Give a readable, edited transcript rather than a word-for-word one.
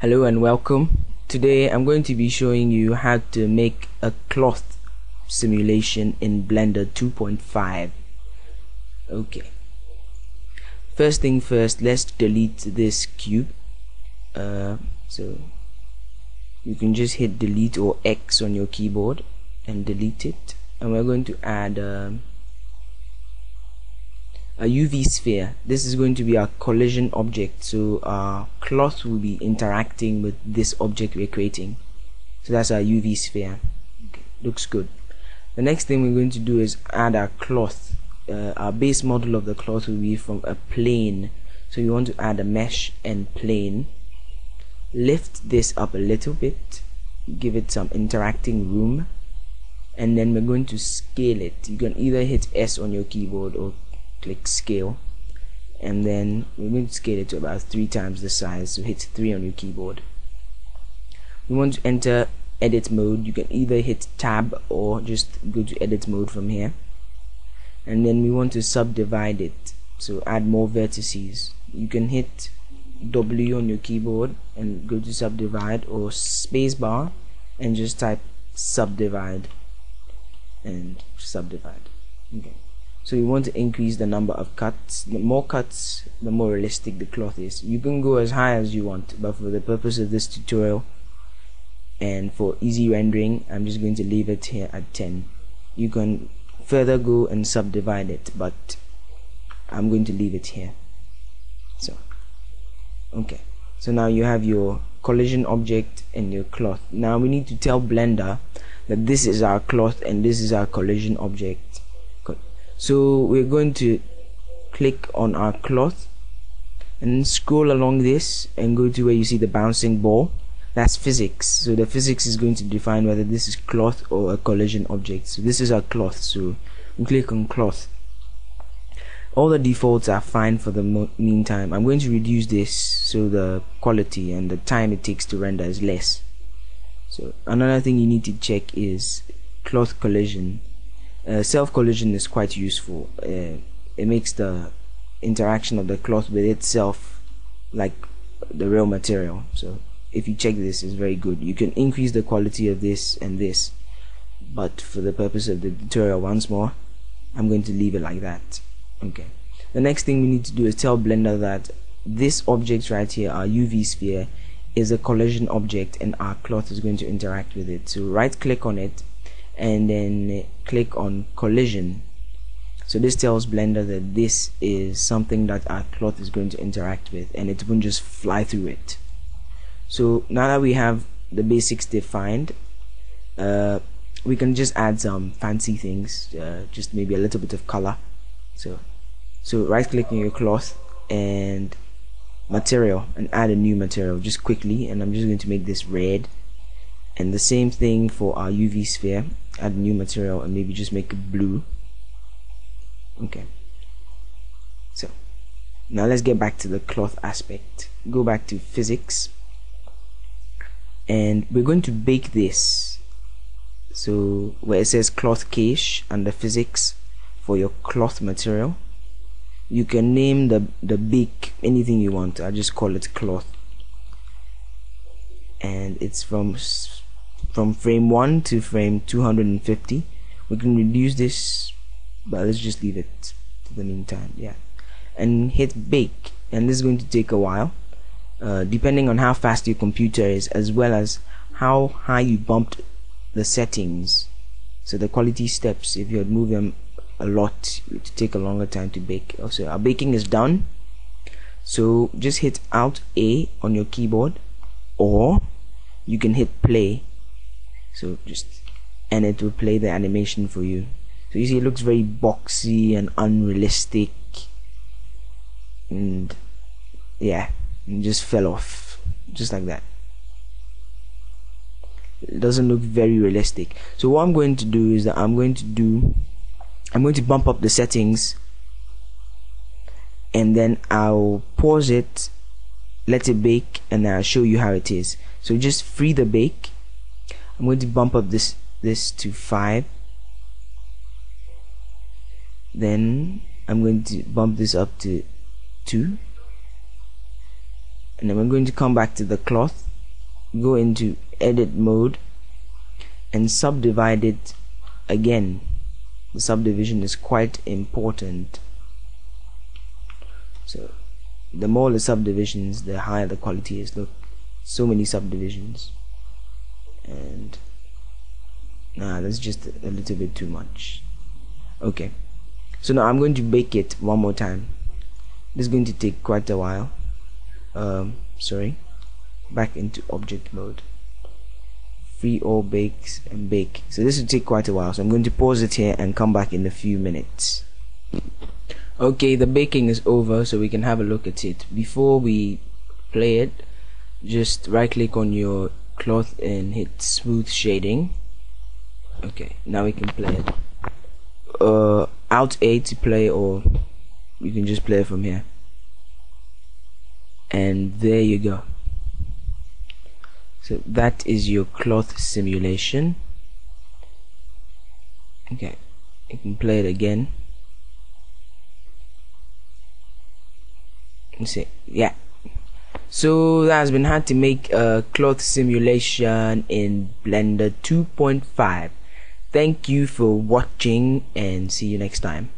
Hello and welcome. Today I'm going to be showing you how to make a cloth simulation in Blender 2.5. Okay. First thing first, let's delete this cube. So you can just hit delete or X on your keyboard and delete it. And we're going to add a UV sphere. This is going to be our collision object, so our cloth will be interacting with this object we're creating. So that's our UV sphere. Okay, looks good. The next thing we're going to do is add our cloth. Our base model of the cloth will be from a plane, so you want to add a mesh and plane. Lift this up a little bit, give it some interacting room, and then we're going to scale it. You can either hit S on your keyboard or click scale, and then we're going to scale it to about 3 times the size, so hit 3 on your keyboard. We want to enter edit mode. You can either hit tab or just go to edit mode from here, and then we want to subdivide it, so add more vertices. You can hit W on your keyboard and go to subdivide, or spacebar and just type subdivide and subdivide. Okay. So you want to increase the number of cuts. The more cuts, the more realistic the cloth is. You can go as high as you want, but for the purpose of this tutorial and for easy rendering, I'm just going to leave it here at 10. You can further go and subdivide it, but I'm going to leave it here. So okay, so now you have your collision object and your cloth. Now we need to tell Blender that this is our cloth and this is our collision object. So we're going to click on our cloth and scroll along this and go to where you see the bouncing ball. That's physics. So the physics is going to define whether this is cloth or a collision object. So this is our cloth, so we click on cloth. All the defaults are fine for the meantime. I'm going to reduce this so the quality and the time it takes to render is less. So another thing you need to check is cloth collision. Self collision is quite useful. It makes the interaction of the cloth with itself like the real material. So if you check this, it's very good. You can increase the quality of this and this, but for the purpose of the tutorial, once more, I'm going to leave it like that. Okay. The next thing we need to do is tell Blender that this object right here, our UV sphere, is a collision object and our cloth is going to interact with it. So right click on it and then click on collision. So this tells Blender that this is something that our cloth is going to interact with, and it won't just fly through it. So now that we have the basics defined, we can just add some fancy things, just maybe a little bit of color. So right click on your cloth and material and add a new material just quickly, and I'm just going to make this red. And the same thing for our UV sphere, add new material and maybe just make it blue. Okay, so now let's get back to the cloth aspect. Go back to physics and we're going to bake this. So where it says cloth cache under physics for your cloth material, you can name the bake anything you want. I'll just call it cloth, and it's from frame 1 to frame 250. We can reduce this, but let's just leave it for the meantime. Yeah, and hit bake, and this is going to take a while, depending on how fast your computer is, as well as how high you bumped the settings. So the quality steps, if you had moved them a lot, it would take a longer time to bake. Also, our baking is done, so just hit Alt A on your keyboard, or you can hit play. So and it will play the animation for you. So you see it looks very boxy and unrealistic, and yeah, it just fell off just like that. It doesn't look very realistic. So what I'm going to do is that I'm going to bump up the settings, and then I'll pause it, let it bake, and I'll show you how it is. So just free the bake. I'm going to bump up this to 5. Then I'm going to bump this up to 2. And then we're going to come back to the cloth go into edit mode and subdivide it again. The subdivision is quite important. So the more the subdivisions, the higher the quality is. Look, so many subdivisions, and that's just a little bit too much. Okay, so now I'm going to bake it one more time. This is going to take quite a while. Sorry, back into object mode, free all bakes and bake. So this will take quite a while, so I'm going to pause it here and come back in a few minutes. Okay, the baking is over, so we can have a look at it. Before we play it, just right click on your cloth and hit smooth shading. Okay, now we can play it. Alt A to play, or you can just play it from here. And there you go. So that is your cloth simulation. Okay, you can play it again. You see, yeah. So that has been how to make a cloth simulation in Blender 2.5. Thank you for watching and see you next time.